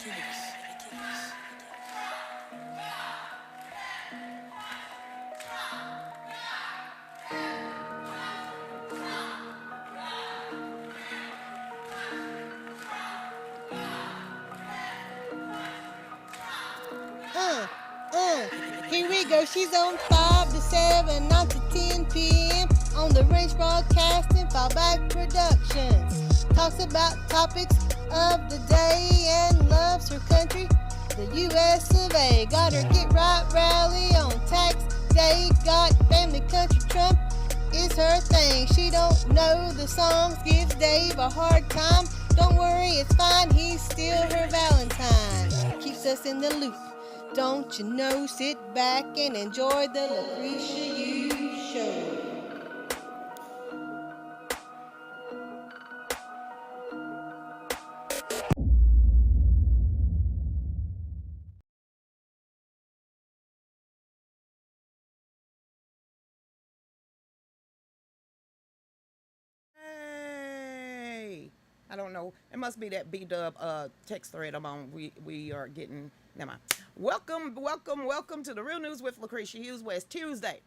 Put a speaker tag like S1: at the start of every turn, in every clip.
S1: Here we go. She's on 5 to 7, 9 to 10 p.m. on the Range Broadcasting Fallback Productions. Talks about topics of the day and loves her country, the U.S. of A. Got her Get Right rally on tax day. Got family country Trump is her thing. She don't know the songs, gives Dave a hard time. Don't worry, it's fine, he's still her Valentine. Keeps us in the loop. Don't you know, sit back and enjoy the Lucretia Hughes Show.
S2: Hey, I don't know. It must be that B-Dub text thread I'm on. We are getting, never mind. Welcome to the Real News with Lucretia Hughes, where it's Tuesday.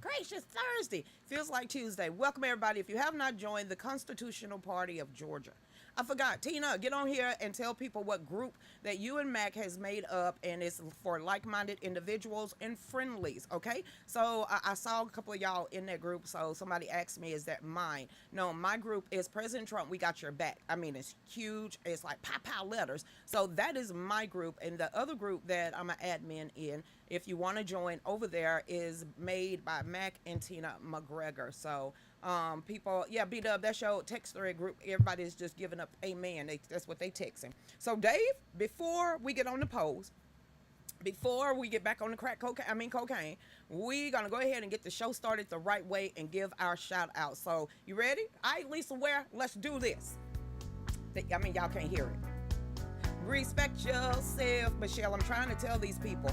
S2: Gracious Thursday. Feels like Tuesday. Welcome, everybody. If you have not joined the Constitutional Party of Georgia, I forgot. Tina, get on here and tell people what group that you and Mac has made up, and it's for like-minded individuals and friendlies, okay? So I saw a couple of y'all in that group, so somebody asked me, is that mine? No, my group is President Trump, we got your back. I mean, it's huge. It's like pow letters. So that is my group, and the other group that I'm an admin in, if you want to join over there, is made by Mac and Tina McGregor. So people, yeah, beat up that show text thread group. Everybody's just giving up amen. That's what they texting. So Dave, before we get on the polls, before we get back on the cocaine, we gonna go ahead and get the show started the right way and give our shout out. So you ready? All right, Lisa Ware, let's do this. I mean, y'all can't hear it. Respect yourself, Michelle. I'm trying to tell these people.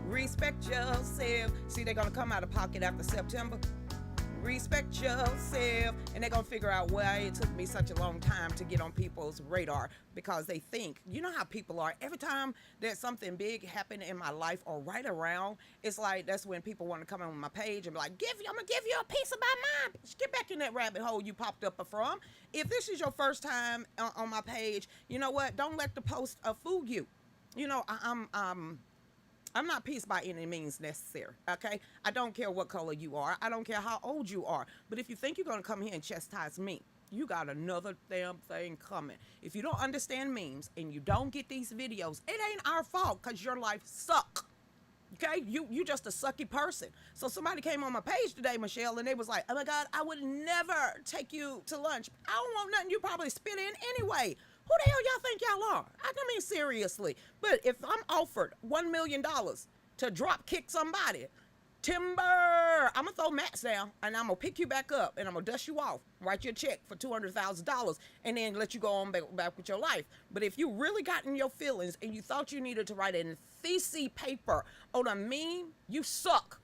S2: Respect yourself. See, they're gonna come out of pocket after September. Respect yourself, and they're gonna figure out why it took me such a long time to get on people's radar, because they think, you know how people are, every time there's something big happen in my life or right around, it's like that's when people want to come on my page and be like, I'm gonna give you a piece of my mind. Get back in that rabbit hole you popped up from. If this is your first time on my page, you know what, don't let the post fool you. You know, I'm not peace by any means necessary, okay? I don't care what color you are. I don't care how old you are. But if you think you're going to come here and chastise me, you got another damn thing coming. If you don't understand memes and you don't get these videos, it ain't our fault, because your life suck. Okay? You just a sucky person. So somebody came on my page today, Michelle, and they was like, oh my God, I would never take you to lunch. I don't want nothing you probably spit in anyway. Who the hell y'all think y'all are? I mean, seriously. But if I'm offered $1 million to drop kick somebody, Timber, I'm going to throw mats down, and I'm going to pick you back up, and I'm going to dust you off, write you a check for $200,000, and then let you go on back with your life. But if you really got in your feelings and you thought you needed to write a thesis paper on a meme, you suck.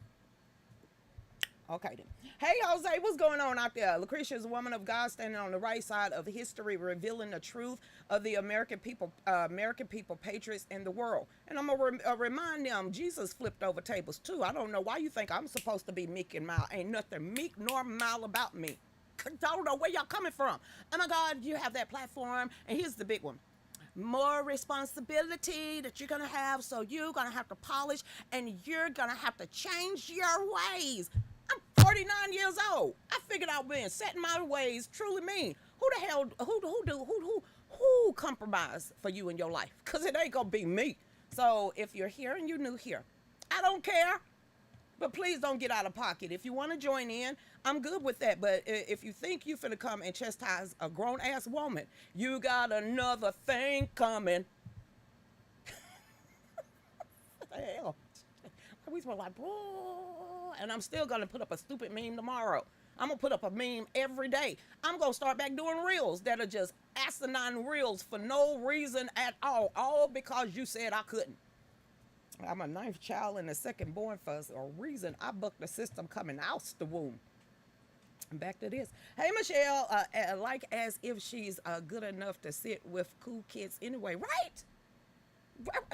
S2: Okay then. Hey Jose, what's going on out there? Lucretia is a woman of God standing on the right side of history, revealing the truth of the American people, patriots in the world. And I'm gonna remind them, Jesus flipped over tables too. I don't know why you think I'm supposed to be meek and mild. Ain't nothing meek nor mild about me. I don't know where y'all coming from. Oh my God, you have that platform, and here's the big one. More responsibility that you're gonna have, so you're gonna have to polish, and you're gonna have to change your ways. I'm 49 years old. I figured out being set in my ways truly mean. Who the hell, who compromise for you in your life? Because it ain't gonna be me. So if you're here and you're new here, I don't care. But please don't get out of pocket. If you want to join in, I'm good with that. But if you think you finna come and chastise a grown-ass woman, you got another thing coming. What the hell? We were like, bro, and I'm still gonna put up a stupid meme tomorrow. I'm gonna put up a meme every day. I'm gonna start back doing reels that are just asinine reels for no reason at all because you said I couldn't. I'm a ninth child and a second born for a reason. I bucked the system coming out the womb. Back to this. Hey, Michelle, like as if she's good enough to sit with cool kids anyway, right?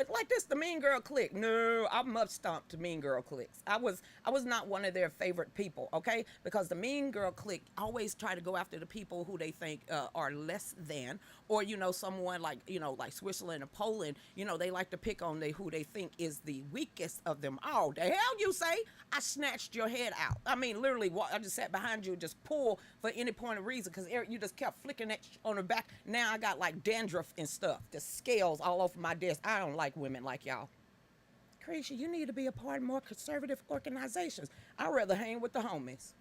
S2: Like this, the Mean Girl clique. No, I must stomp to Mean Girl cliques. I was not one of their favorite people, okay? Because the Mean Girl clique always try to go after the people who they think are less than, or someone like like Switzerland or Poland. They like to pick on who they think is the weakest of them all. The hell you say? I snatched your head out. I mean, literally, I just sat behind you and just pulled for any point of reason because Eric, you just kept flicking that on the back. Now I got like dandruff and stuff, the scales all over my desk. I don't like women like y'all. Crazy, you need to be a part of more conservative organizations. I'd rather hang with the homies.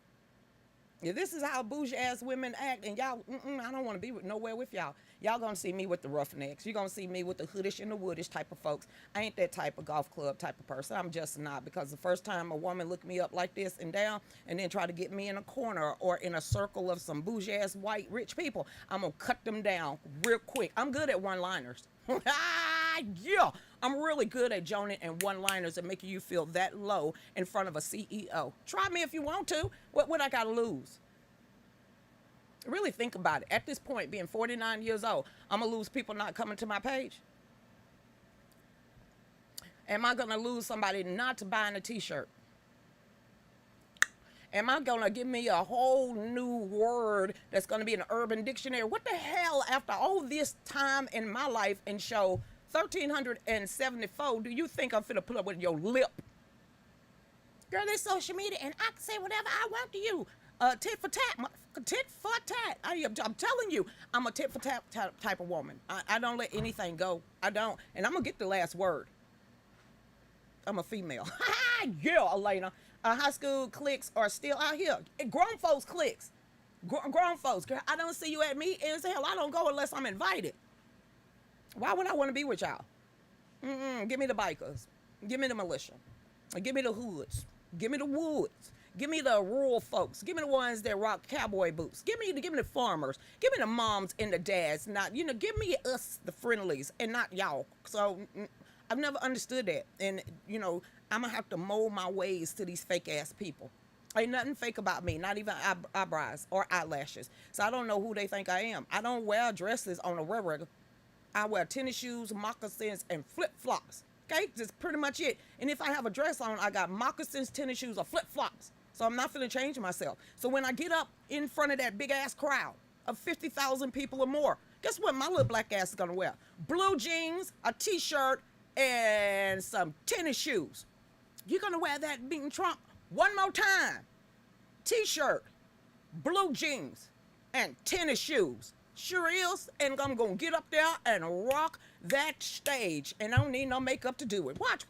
S2: If this is how bougie ass women act, and y'all, I don't want to be nowhere with y'all. Y'all gonna see me with the roughnecks. You're gonna see me with the hoodish and the woodish type of folks. I ain't that type of golf club type of person. I'm just not, because the first time a woman looked me up like this and down, and then try to get me in a corner or in a circle of some bougie ass white rich people, I'm gonna cut them down real quick. I'm good at one-liners. Yeah, I'm really good at joning and one-liners and making you feel that low in front of a CEO. Try me if you want to. What I gotta lose? Really think about it. At this point, being 49 years old, I'm gonna lose people not coming to my page. Am I gonna lose somebody not buying a t-shirt? Am I gonna give me a whole new word that's gonna be in an urban dictionary? What the hell, after all this time in my life and show 1,374, do you think I'm finna put up with your lip? Girl, this social media, and I can say whatever I want to you. Tit for tat, tit for tat. I'm telling you, I'm a tit for tat type of woman. I don't let anything go. I don't, and I'm gonna get the last word. I'm a female. Yeah, Elena. High school cliques are still out here. Grown folks cliques. Grown folks. Girl, I don't see you at meetings. Hell, I don't go unless I'm invited. Why would I want to be with y'all? Give me the bikers. Give me the militia. Give me the hoods. Give me the woods. Give me the rural folks. Give me the ones that rock cowboy boots. Give me the farmers. Give me the moms and the dads. Not, give me us, the friendlies, and not y'all. So I've never understood that. And, I'm going to have to mold my ways to these fake ass people. Ain't nothing fake about me, not even eyebrows or eyelashes. So I don't know who they think I am. I don't wear dresses on a regular. I wear tennis shoes, moccasins, and flip-flops. Okay, that's pretty much it. And if I have a dress on, I got moccasins, tennis shoes, or flip-flops. So I'm not finna change myself. So when I get up in front of that big-ass crowd of 50,000 people or more, guess what my little black ass is gonna wear? Blue jeans, a t-shirt, and some tennis shoes. You're gonna wear that beating Trump one more time. T-shirt, blue jeans, and tennis shoes. Sure is, and I'm gonna get up there and rock that stage, and I don't need no makeup to do it. Watch.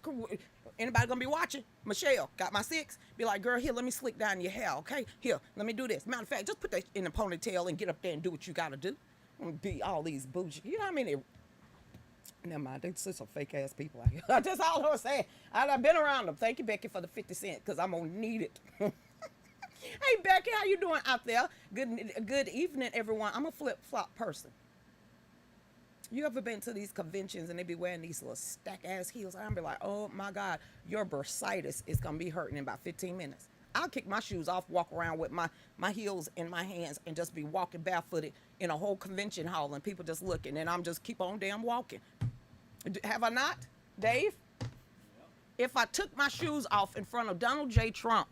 S2: Anybody gonna be watching? Michelle, got my 6? Be like, girl, here, let me slick down your hair, okay? Here, let me do this. Matter of fact, just put that in a ponytail and get up there and do what you gotta do. Be all these bougie, you know what I mean? Never mind, there's some fake ass people out here. That's all I was saying. I've been around them. Thank you, Becky, for the 50 cents, because I'm gonna need it. Hey, Becky, how you doing out there? Good evening, everyone. I'm a flip-flop person. You ever been to these conventions and they be wearing these little stack-ass heels? I'm be like, oh, my God, your bursitis is going to be hurting in about 15 minutes. I'll kick my shoes off, walk around with my heels in my hands, and just be walking barefooted in a whole convention hall, and people just looking, and I'm just keep on damn walking. Have I not, Dave? If I took my shoes off in front of Donald J. Trump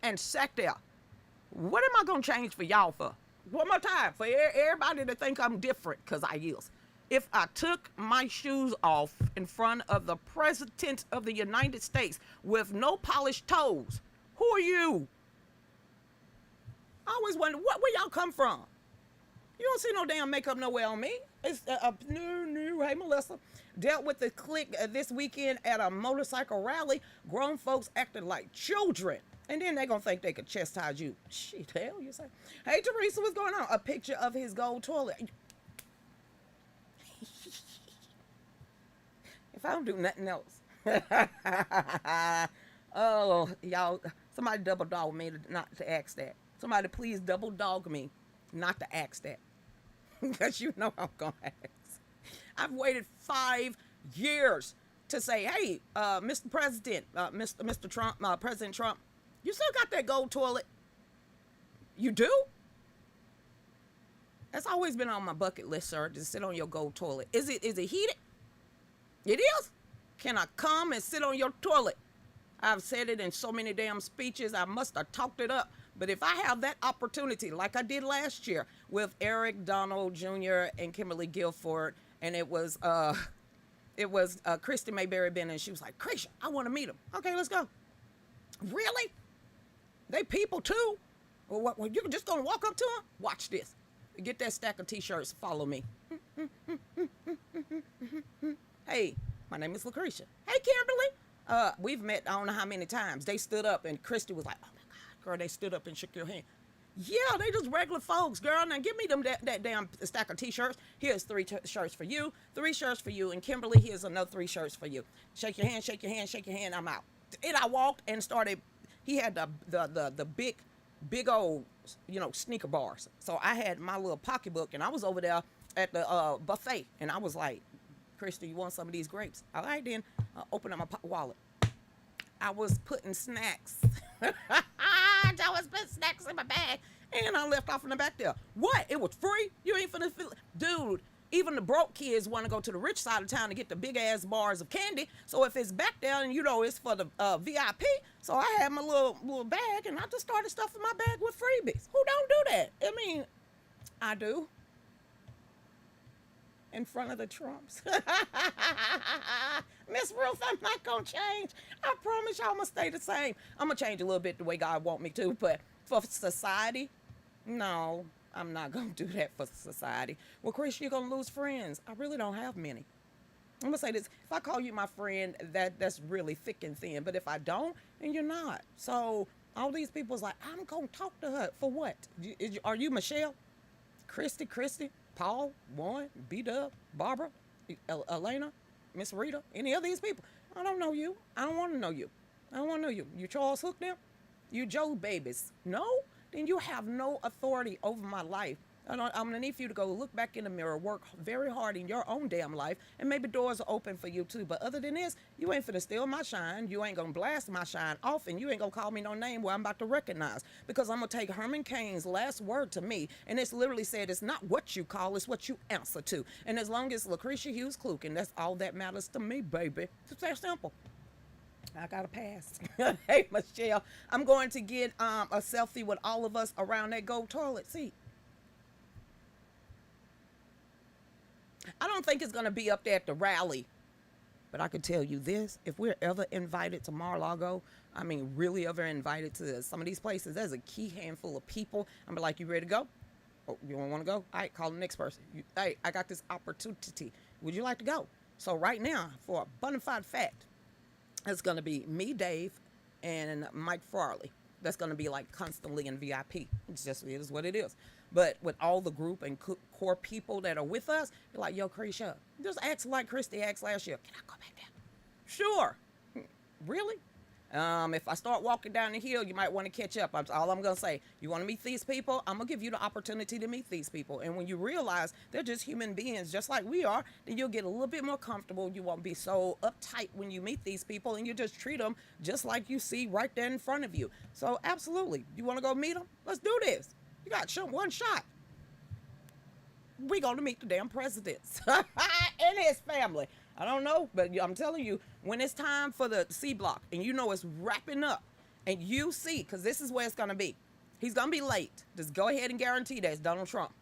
S2: and sat there, what am I going to change for y'all for? One more time, for everybody to think I'm different, because I is. If I took my shoes off in front of the President of the United States with no polished toes, who are you? I always wonder, where y'all come from? You don't see no damn makeup nowhere on me. It's no. Hey, Melissa. Dealt with the clique this weekend at a motorcycle rally. Grown folks acted like children. And then they gonna think they could chastise you. Shit, hell, you say. Hey, Teresa, what's going on? A picture of his gold toilet. If I don't do nothing else. Oh, y'all, somebody double dog me not to ask that. Somebody please double dog me not to ask that. Because you know I'm gonna ask. I've waited 5 years to say, hey, Mr. President, Mr. Trump, President Trump, you still got that gold toilet? You do? That's always been on my bucket list, sir, to sit on your gold toilet. Is it heated? It is? Can I come and sit on your toilet? I've said it in so many damn speeches, I must have talked it up. But if I have that opportunity, like I did last year with Eric Donald Jr. and Kimberly Guilford, and it was Christy Mayberry Bennett, and she was like, Krisha, I want to meet them. Okay, let's go. Really? They people too? Well, what, you're just going to walk up to them? Watch this. Get that stack of T-shirts. Follow me. Hey, my name is Lucretia. Hey, Kimberly. We've met I don't know how many times. They stood up, and Christy was like, oh, my God, girl, they stood up and shook your hand. Yeah, they just regular folks, girl. Now give me them that damn stack of T-shirts. Here's 3 shirts for you, 3 shirts for you, and Kimberly, here's another 3 shirts for you. Shake your hand, shake your hand, shake your hand. I'm out. And I walked and started. He had the big old, sneaker bars. So I had my little pocketbook, and I was over there at the buffet, and I was like, Christy, you want some of these grapes? All right, then. Open up my wallet. I was putting snacks. I was putting snacks in my bag, and I left off in the back there. What? It was free? You ain't finna feel it. Dude, even the broke kids want to go to the rich side of town to get the big-ass bars of candy. So if it's back there, and it's for the VIP, so I had my little bag, and I just started stuffing my bag with freebies. Who don't do that? I mean, I do. In front of the Trumps. Miss Ruth, I'm not going to change. I promise y'all I'm going to stay the same. I'm going to change a little bit the way God want me to, but for society, no, I'm not going to do that for society. Well, Chris, you're going to lose friends. I really don't have many. I'm going to say this. If I call you my friend, that's really thick and thin, but if I don't, then you're not. So all these people's like, I'm going to talk to her. For what? Are you Michelle? Christy? Paul, Warren, B-Dub, Barbara, Elena, Miss Rita, any of these people. I don't know you. I don't want to know you. I don't want to know you. You Charles Hook now? You Joe Babies? No? Then you have no authority over my life. I'm going to need for you to go look back in the mirror, work very hard in your own damn life, and maybe doors are open for you too. But other than this, you ain't finna steal my shine. You ain't going to blast my shine off, and you ain't going to call me no name where I'm about to recognize. Because I'm going to take Herman Cain's last word to me, and it's literally said it's not what you call, it's what you answer to. And as long as Lucretia Hughes Kluken, that's all that matters to me, baby. It's that simple. I got to pass. Hey, Michelle, I'm going to get a selfie with all of us around that gold toilet seat. I don't think it's going to be up there at the rally, but I can tell you this, if we're ever invited to Mar-a-Lago, I mean really ever invited to some of these places, there's a key handful of people. I'm like, you ready to go? Oh, you don't want to go? All right, call the next person. Hey, I got this opportunity. Would you like to go? So right now, for a bona fide fact, it's going to be me, Dave, and Mike Farley. That's going to be like constantly in VIP. It is what it is. But with all the group and core people that are with us, you're like, yo, Krisha, just act like Christy asked last year. Can I go back there? Sure. Really? If I start walking down the hill, you might want to catch up. That's all I'm going to say. You want to meet these people? I'm going to give you the opportunity to meet these people. And when you realize they're just human beings, just like we are, then you'll get a little bit more comfortable. You won't be so uptight when you meet these people, and you just treat them just like you see right there in front of you. So absolutely. You want to go meet them? Let's do this. You got one shot. We're going to meet the damn presidents and his family. I don't know, but I'm telling you, when it's time for the C block and it's wrapping up and you see, because this is where it's going to be. He's going to be late. Just go ahead and guarantee that it's Donald Trump.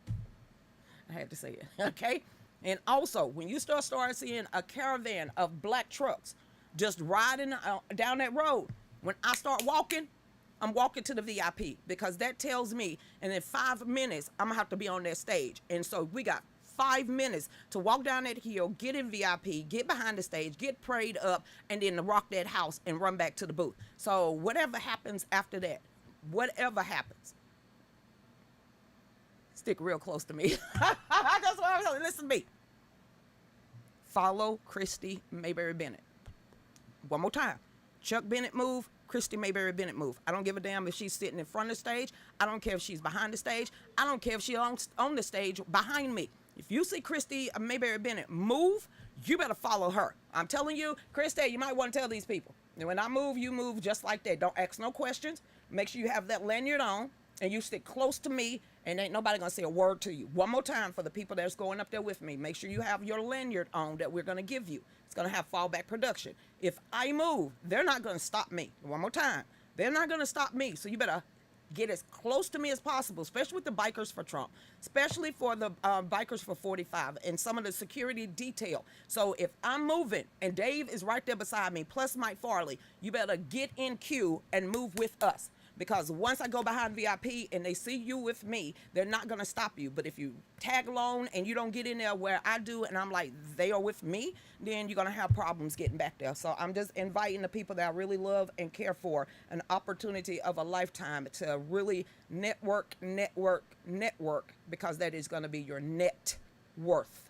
S2: I had to say it, okay? And also, when you start seeing a caravan of black trucks just riding down that road, when I start walking, I'm walking to the VIP because that tells me, and in 5 minutes, I'm going to have to be on that stage. And so we got 5 minutes to walk down that hill, get in VIP, get behind the stage, get prayed up, and then to rock that house and run back to the booth. So whatever happens after that, whatever happens, stick real close to me. That's what I'm saying. Listen to me. Follow Christy Mayberry Bennett. One more time. Chuck Bennett move. Christy Mayberry Bennett move. I don't give a damn if she's sitting in front of the stage. I don't care if she's behind the stage. I don't care if she's on the stage behind me. If you see Christy Mayberry Bennett move, you better follow her. I'm telling you, Christy, you might want to tell these people. And when I move, you move just like that. Don't ask no questions. Make sure you have that lanyard on. and you stick close to me, and ain't nobody gonna say a word to you. One more time for the people that's going up there with me. Make sure you have your lanyard on that we're gonna give you. It's gonna have fallback production. If I move, they're not gonna stop me. One more time. They're not gonna stop me. So you better get as close to me as possible, especially with the bikers for Trump, especially for the bikers for 45 and some of the security detail. So if I'm moving and Dave is right there beside me, plus Mike Farley, you better get in queue and move with us. Because once I go behind VIP and they see you with me, they're not going to stop you. But if you tag along and you don't get in there where I do, and I'm like, they are with me, then you're going to have problems getting back there. So I'm just inviting the people that I really love and care for an opportunity of a lifetime to really network, because that is going to be your net worth.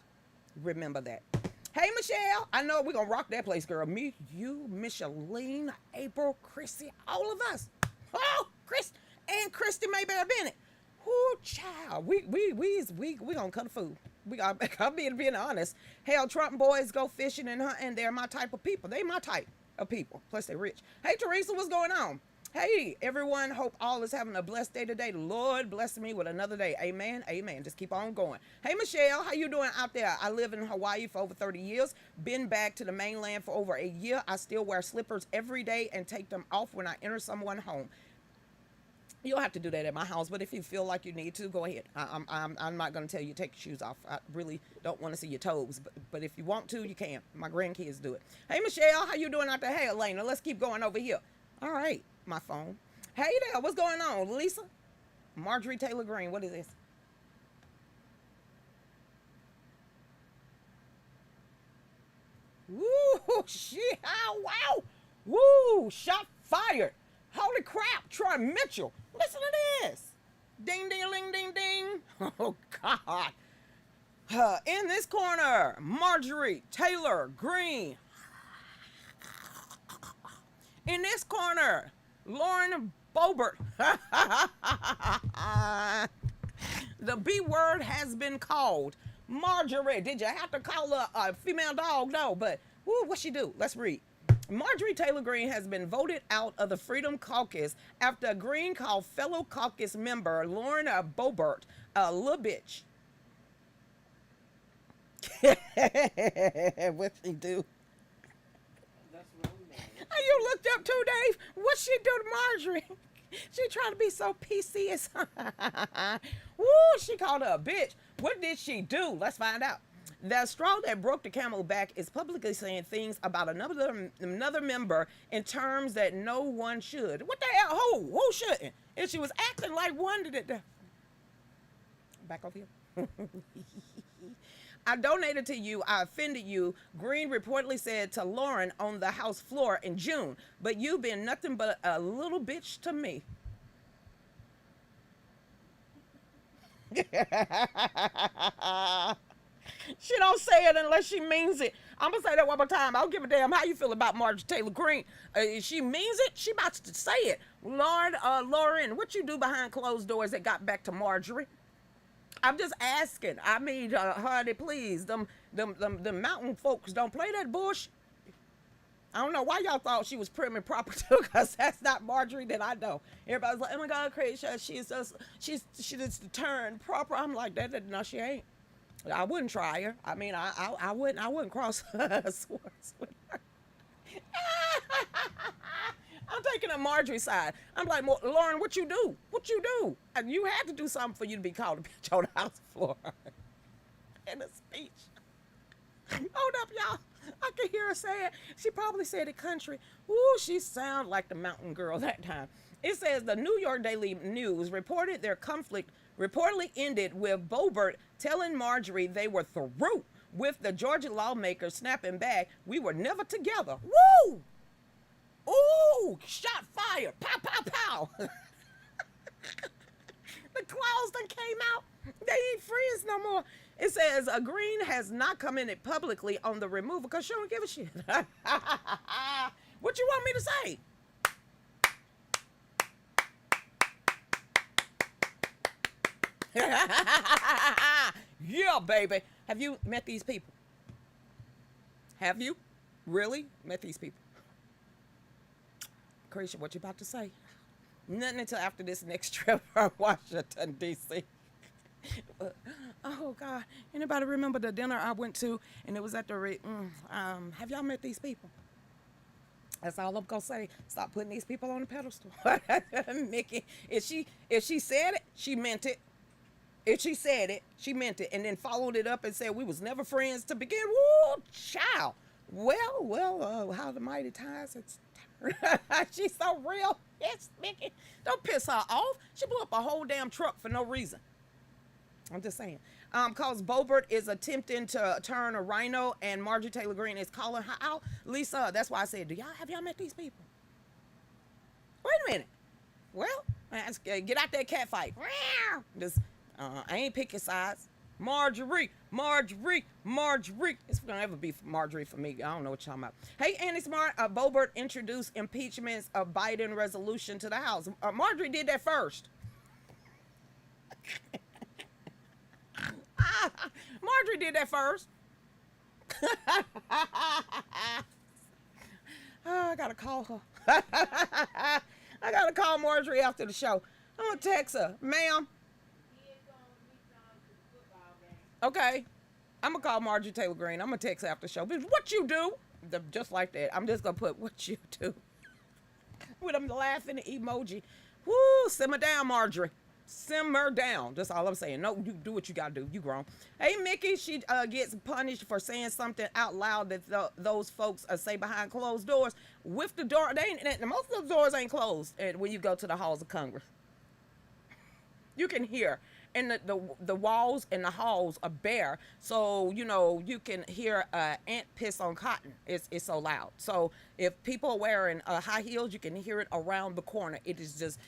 S2: Remember that. Hey, Michelle. I know we're going to rock that place, girl. Me, you, Micheline, April, Chrissy, all of us. Oh, Chris and Christy Mayberry Bennett. Whoo, child. We gonna cut a food. I'm being honest. Hell, Trump boys go fishing and hunting. They're my type of people. They my type of people. Plus, they rich. Hey, Teresa, what's going on? Hey, everyone. Hope all is having a blessed day today. The Lord bless me with another day. Amen. Amen. Just keep on going. Hey, Michelle, how you doing out there? I live in Hawaii for over 30 years. Been back to the mainland for over a year. I still wear slippers every day and take them off when I enter someone home. You don't have to do that at my house, but if you feel like you need to, go ahead. I'm not going to tell you to take your shoes off. I really don't want to see your toes, but if you want to, you can. My grandkids do it. Hey, Michelle, how you doing out there? Hey, Elena, let's keep going over here. All right, my phone. Hey there, what's going on, Lisa? Marjorie Taylor Greene, what is this? Woo, shit, oh, wow. Woo, shot fired. Holy crap, Troy Mitchell. Listen to this. Ding, ding, ding, ding, ding. Oh, God. In this corner, Marjorie Taylor Greene. In this corner, Lauren Boebert. The B word has been called. Marjorie, did you have to call her a female dog? No, but what'd she do? Let's read. Marjorie Taylor Greene has been voted out of the Freedom Caucus after Greene called fellow caucus member Lauren Boebert a little bitch. What she do? You looked up too, Dave. What she do to Marjorie? She trying to be so PC. Woo, she called her a bitch. What did she do? Let's find out. The straw that broke the camel back is publicly saying things about another member in terms that no one should. What the hell? Who shouldn't? And she was acting like one did it. Back over here. I donated to you. I offended you. Greene reportedly said to Lauren on the House floor in June, but you've been nothing but a little bitch to me. She don't say it unless she means it. I'm gonna say that one more time. I don't give a damn how you feel about Marjorie Taylor Greene. She means it. She about to say it. Lauren, what you do behind closed doors that got back to Marjorie? I'm just asking. I mean, honey, please. Them mountain folks don't play that bush. I don't know why y'all thought she was prim and proper too, because that's not Marjorie that I know. Everybody's like, oh my God, Lucretia, she's just turned proper. I'm like, no, she ain't. I wouldn't try her. I mean, I wouldn't cross swords with her. I'm taking a Marjorie side. I'm like, Lauren, what you do? What you do? And you had to do something for you to be called a bitch on the House floor in a speech. Hold up, y'all. I can hear her say it. She probably said it country. Ooh, she sound like the mountain girl that time. It says the New York Daily News reported their conflict reportedly ended with Boebert telling Marjorie they were through with the Georgia lawmakers snapping back, we were never together. Woo! Ooh, shot fire. Pow, pow, pow. The claws done came out. They ain't friends no more. It says Greene has not commented publicly on the removal because she don't give a shit. What you want me to say? Yeah, baby. Have you met these people? Have you really met these people? Lucretia, what you about to say? Nothing until after this next trip from Washington, D.C. Oh God! Anybody remember the dinner I went to, and it was at the have y'all met these people? That's all I'm gonna say. Stop putting these people on the pedestal. Mickey, if she said it, she meant it. If she said it, she meant it, and then followed it up and said we was never friends to begin. Woo, child. Well, how the mighty times it's. She's so real. Yes, Mickey. Don't piss her off. She blew up a whole damn truck for no reason. I'm just saying. Cause Bobert is attempting to turn a rhino, and Marjorie Taylor Greene is calling her out. Lisa, that's why I said, have y'all met these people? Wait a minute. Well, get out that cat fight. Just, I ain't picking sides. Marjorie. It's gonna ever be Marjorie for me. I don't know what you're talking about. Hey, Annie Smart. Bobert introduced impeachments of Biden resolution to the House. Marjorie did that first. Marjorie did that first. I gotta call her. I gotta call Marjorie after the show. I'm gonna text her, ma'am. Okay, I'm gonna call Marjorie Taylor Greene. I'm gonna text her after the show. What you do? Just like that. I'm just gonna put what you do with them laughing emoji. Woo, simmer down, Marjorie. Simmer down. That's all I'm saying. No, you do what you gotta do. You grown. Hey, Mickey, she gets punished for saying something out loud that those folks say behind closed doors. With the door, most of the doors ain't closed when you go to the halls of Congress. You can hear, and the walls and the halls are bare, so you can hear ant piss on cotton. It's so loud. So if people are wearing high heels, you can hear it around the corner. It is just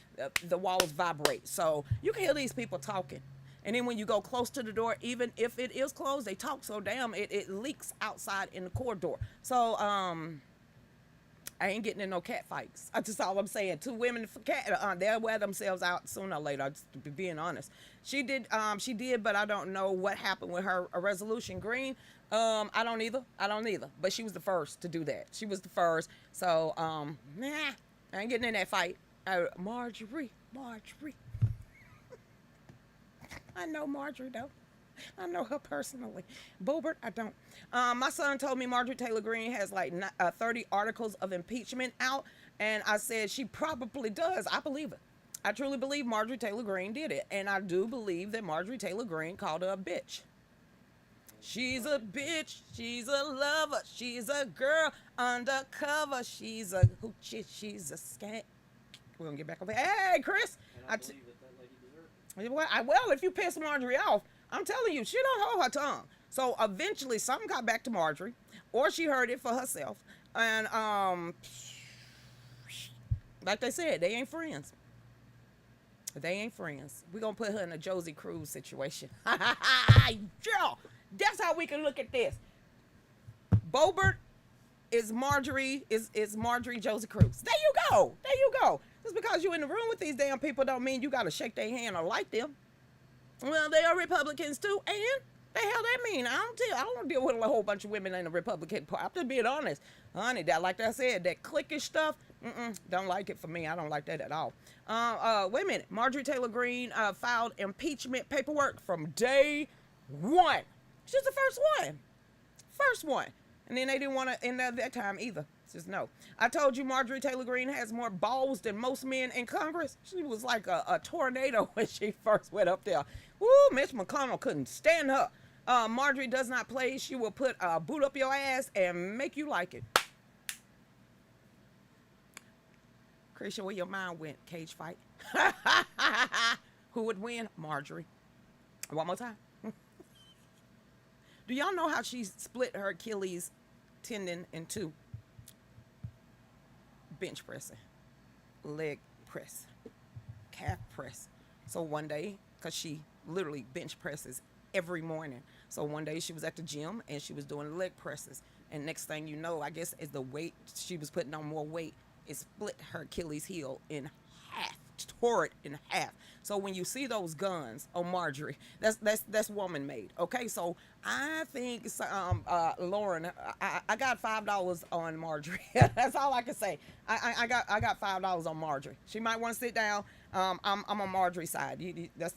S2: the walls vibrate, so you can hear these people talking. And then when you go close to the door, even if it is closed, they talk so damn it leaks outside in the corridor. So I ain't getting in no cat fights. That's just all I'm saying. Two women for cat, they'll wear themselves out sooner or later. Just to be being honest, she did, but I don't know what happened with her resolution. Green, I don't either. But she was the first to do that. She was the first. So, I ain't getting in that fight. Marjorie. I know Marjorie though. I know her personally. Bobert, I don't. My son told me Marjorie Taylor Greene has like 30 articles of impeachment out, and I said she probably does. I believe it. I truly believe Marjorie Taylor Greene did it, and I do believe that Marjorie Taylor Greene called her a bitch. She's a bitch. She's a lover. She's a girl undercover. She's a hoochie. She's a skank. We're gonna get back over. Hey, Chris.
S3: And I believe that lady deserved it.
S2: Well, if you piss Marjorie off, I'm telling you, she don't hold her tongue. So eventually something got back to Marjorie, or she heard it for herself. And like they said, they ain't friends. We're going to put her in a Josie Cruz situation. Yeah, that's how we can look at this. Bobert is Marjorie Josie Cruz. There you go. Just because you're in the room with these damn people don't mean you got to shake their hand or like them. Well, they are Republicans too, and the hell that mean? I don't deal with a whole bunch of women in the Republican Party. I'm just being honest, honey. That, like I said, that cliquish stuff, don't like it for me. I don't like that at all. Wait a minute. Marjorie Taylor Greene filed impeachment paperwork from day one. She's the first one, and then they didn't want to end up that time either. Just no. I told you Marjorie Taylor Greene has more balls than most men in Congress. She was like a tornado when she first went up there. Woo, Mitch McConnell couldn't stand her. Marjorie does not play. She will put a boot up your ass and make you like it. Lucretia, where your mind went? Cage fight. Who would win? Marjorie. One more time. Do y'all know how she split her Achilles tendon in two? Bench pressing, leg press, calf press. So one day, because she literally bench presses every morning. So one day she was at the gym and she was doing leg presses. And next thing you know, I guess is the weight, she was putting on more weight. It split her Achilles heel in half tore it in half. So when you see those guns on Marjorie, that's woman made. Okay, so I think Lauren, I got $5 on Marjorie. That's all I can say. I got $5 on Marjorie. She might want to sit down. I'm on Marjorie's side. That's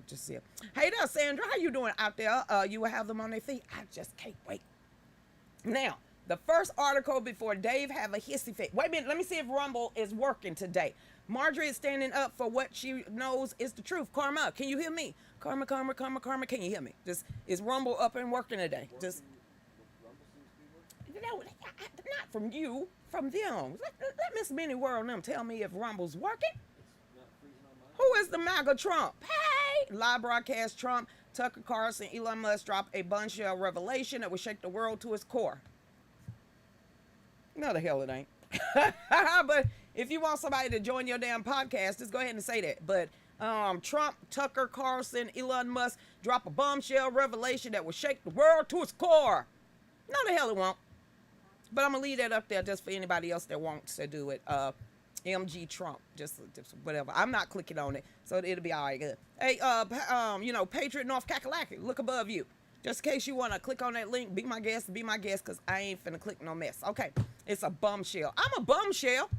S2: just it. Hey there, Sandra. How you doing out there? You will have them on their feet. I just can't wait. Now, the first article before Dave have a hissy fit. Wait a minute. Let me see if Rumble is working today. Marjorie is standing up for what she knows is the truth. Karma, can you hear me? Karma, can you hear me? Just, is Rumble up and working today? Just, no, not from you, from them. Let Miss Minnie World and them tell me if Rumble's working. Who is the MAGA Trump? Hey! Live broadcast Trump, Tucker Carlson, Elon Musk dropped a bombshell revelation that will shake the world to its core. No, the hell it ain't. But if you want somebody to join your damn podcast, just go ahead and say that. But Trump, Tucker Carlson, Elon Musk drop a bombshell revelation that will shake the world to its core. No, the hell it won't. But I'm going to leave that up there just for anybody else that wants to do it. MG Trump, just whatever. I'm not clicking on it, so it'll be all right. Good. Hey, Patriot North Kakalaki, look above you. Just in case you want to click on that link, be my guest, because I ain't finna click no mess. Okay, it's a bombshell. I'm a bombshell.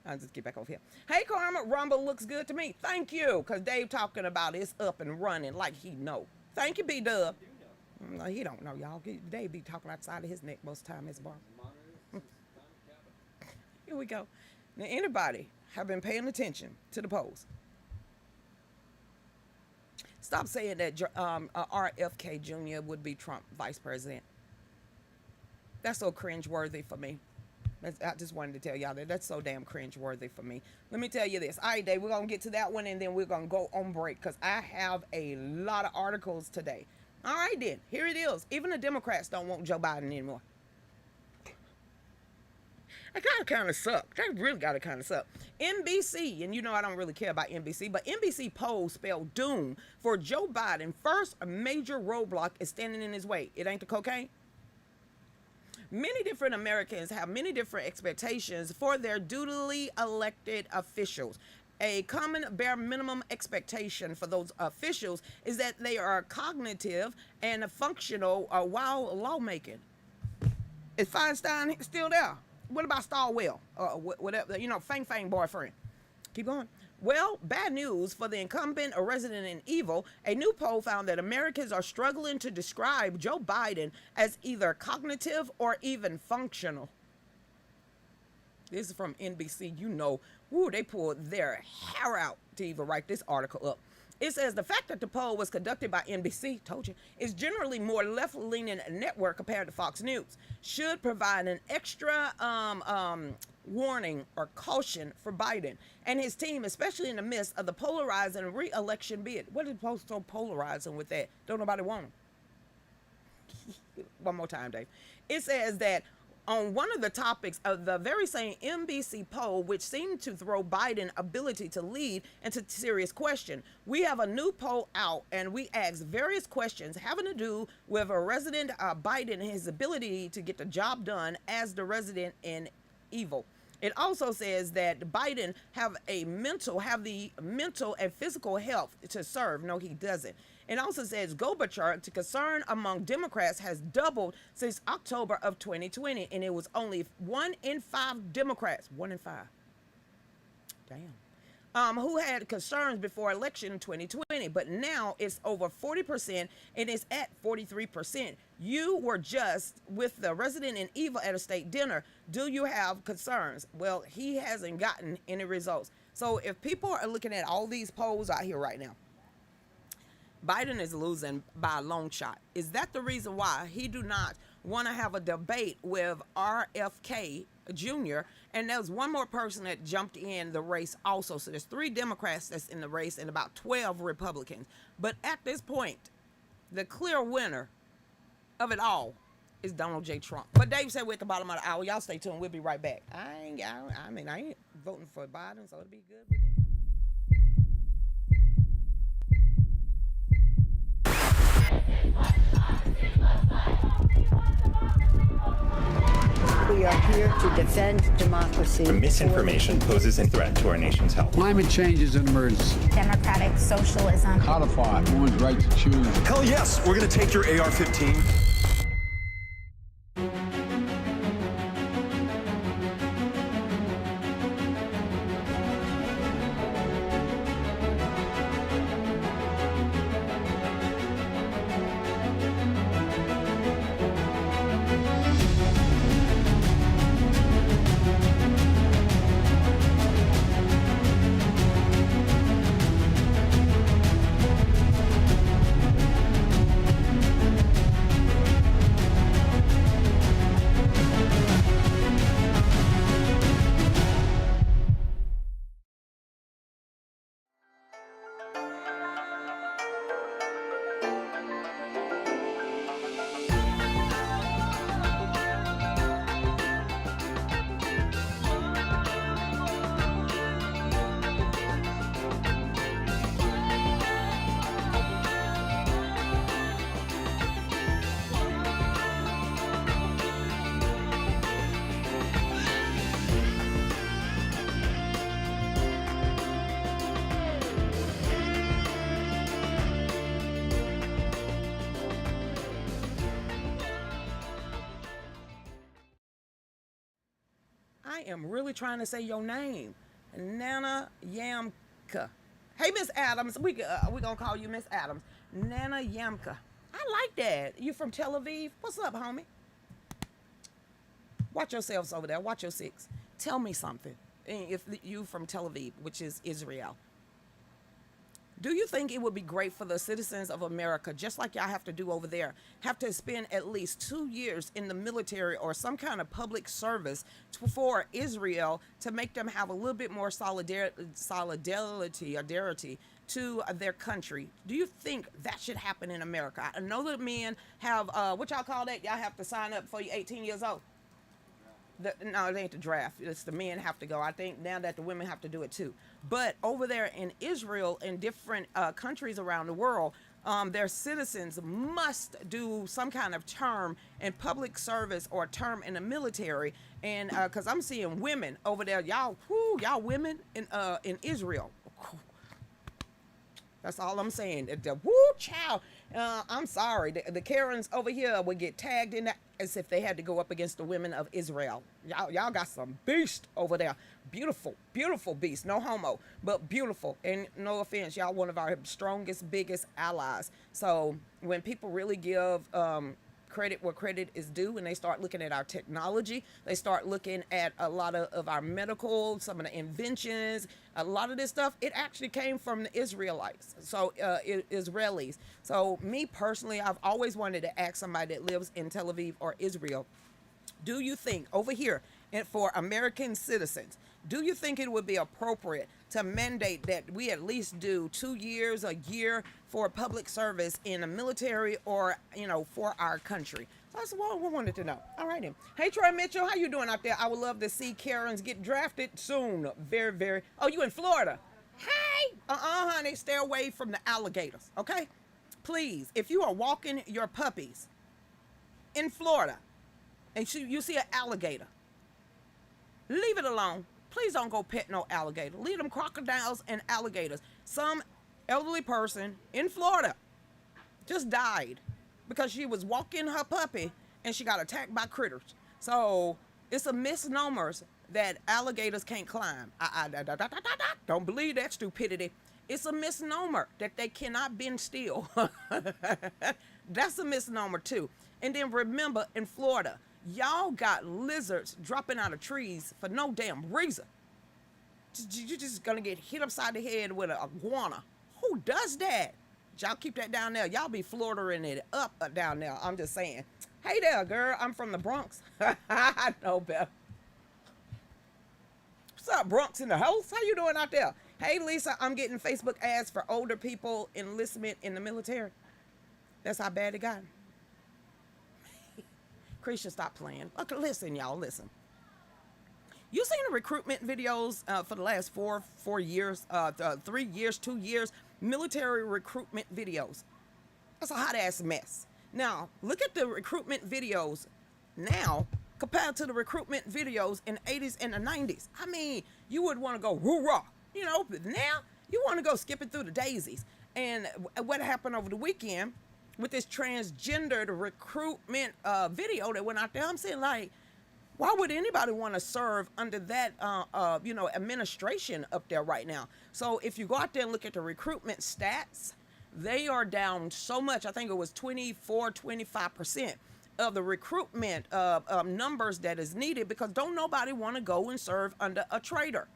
S2: I'll just get back over here. Hey, Karma, Rumble looks good to me. Thank you, because Dave talking about it's up and running like he know. Thank you, B-Dub. No, he don't know, y'all. Dave be talking outside of his neck most of the time, his bar. Here we go. Now, anybody have been paying attention to the polls? Stop saying that RFK Jr. would be Trump vice president. That's so cringeworthy for me. I just wanted to tell y'all that. That's so damn cringeworthy for me. Let me tell you this. All right, Dave, we're going to get to that one, and then we're going to go on break because I have a lot of articles today. All right, then. Here it is. Even the Democrats don't want Joe Biden anymore. That gotta kind of suck. That really gotta kind of suck. NBC, and you know I don't really care about NBC, but NBC polls spell doom for Joe Biden. First major roadblock is standing in his way. It ain't the cocaine. Many different Americans have many different expectations for their dutifully elected officials. A common bare minimum expectation for those officials is that they are cognitive and functional while lawmaking. Is Feinstein still there? What about Stalwell? Whatever, Fang boyfriend. Keep going. Well, bad news for the incumbent, a resident in evil. A new poll found that Americans are struggling to describe Joe Biden as either cognitive or even functional. This is from NBC. They pulled their hair out to even write this article up. It says the fact that the poll was conducted by NBC, told you, is generally more left-leaning network compared to Fox News, should provide an extra warning or caution for Biden and his team, especially in the midst of the polarizing re-election bid. What is so polarizing with that? Don't nobody want him. One more time, Dave. It says that on one of the topics of the very same NBC poll, which seemed to throw Biden's ability to lead into serious question. We have a new poll out, and we asked various questions having to do with a resident Biden and his ability to get the job done as the resident in evil. It also says that Biden have the mental and physical health to serve. No, he doesn't. It also says Gorbachev, to concern among Democrats, has doubled since October of 2020, and it was only 1 in 5 Democrats, 1 in 5. Damn. Who had concerns before election in 2020, but now it's over 40% and it's at 43%. You were just with the resident in evil at a state dinner. Do you have concerns? Well, he hasn't gotten any results. So if people are looking at all these polls out here right now, Biden is losing by a long shot. Is that the reason why he do not want to have a debate with RFK Jr.? And there's one more person that jumped in the race also. So there's 3 Democrats that's in the race and about 12 Republicans. But at this point, the clear winner of it all is Donald J. Trump. But Dave said we're at the bottom of the hour. Y'all stay tuned. We'll be right back. I ain't voting for Biden, so it'll be good with me.
S4: We are here here to defend democracy.
S5: The misinformation poses a threat to our nation's health.
S6: Climate change is an emergency.
S7: Democratic socialism.
S6: Codify one's right to choose.
S8: Hell yes, we're going to take your AR-15.
S2: I am really trying to say your name, Nana Yamka. Hey, Miss Adams, we gonna call you Miss Adams. Nana Yamka. I like that. You from Tel Aviv? What's up, homie? Watch yourselves over there. Watch your six. Tell me something. If you from Tel Aviv, which is Israel, do you think it would be great for the citizens of America, just like y'all have to do over there, have to spend at least 2 years in the military or some kind of public service for Israel to make them have a little bit more solidarity to their country? Do you think that should happen in America? I know that men have, what y'all call that? Y'all have to sign up before you're 18 years old. No, it ain't the draft. It's the men have to go. I think now that the women have to do it too. But over there in Israel and different countries around the world, their citizens must do some kind of term in public service or term in the military. And because I'm seeing women over there, y'all women in Israel. That's all I'm saying. Woo, child. I'm sorry. The Karens over here would get tagged in that as if they had to go up against the women of Israel. Y'all got some beast over there. Beautiful, beautiful beast. No homo, but beautiful. And no offense, y'all one of our strongest, biggest allies. So when people really give credit where credit is due, and they start looking at our technology, they start looking at a lot of our medical, some of the inventions, a lot of this stuff, it actually came from the Israelites, so Israelis. So me personally, I've always wanted to ask somebody that lives in Tel Aviv or Israel, do you think over here, and for American citizens, do you think it would be appropriate to mandate that we at least do 2 years, a year for public service in the military or, for our country? So that's what we wanted to know. All right then. Hey, Troy Mitchell, how you doing out there? I would love to see Karens get drafted soon. Very, very. Oh, you in Florida? Hey, honey, stay away from the alligators, okay? Please, if you are walking your puppies in Florida and you see an alligator, leave it alone. Please don't go pet no alligator. Leave them crocodiles and alligators. Some elderly person in Florida just died because she was walking her puppy and she got attacked by critters. So it's a misnomer that alligators can't climb. Don't believe that stupidity. It's a misnomer that they cannot bend still. That's a misnomer too. And then remember, in Florida, y'all got lizards dropping out of trees for no damn reason. You're just gonna get hit upside the head with an iguana. Who does that? Y'all keep that down there. Y'all be Florida-ing it up down there. I'm just saying. Hey there, girl. I'm from the Bronx. I know better. What's up, Bronx in the house? How you doing out there? Hey, Lisa, I'm getting Facebook ads for older people enlistment in the military. That's how bad it got. Lucretia, stop playing. Okay, listen, y'all, listen. You seen the recruitment videos for the last 4 years, 3 years, 2 years, military recruitment videos. That's a hot ass mess. Now, look at the recruitment videos now compared to the recruitment videos in the 80s and the 90s. I mean, you would want to go hoorah, you know, but now you want to go skipping through the daisies. And what happened over the weekend with this transgendered recruitment video that went out there, I'm saying, like, why would anybody want to serve under that, administration up there right now? So if you go out there and look at the recruitment stats, they are down so much. I think it was 25% of the recruitment numbers that is needed, because don't nobody want to go and serve under a traitor.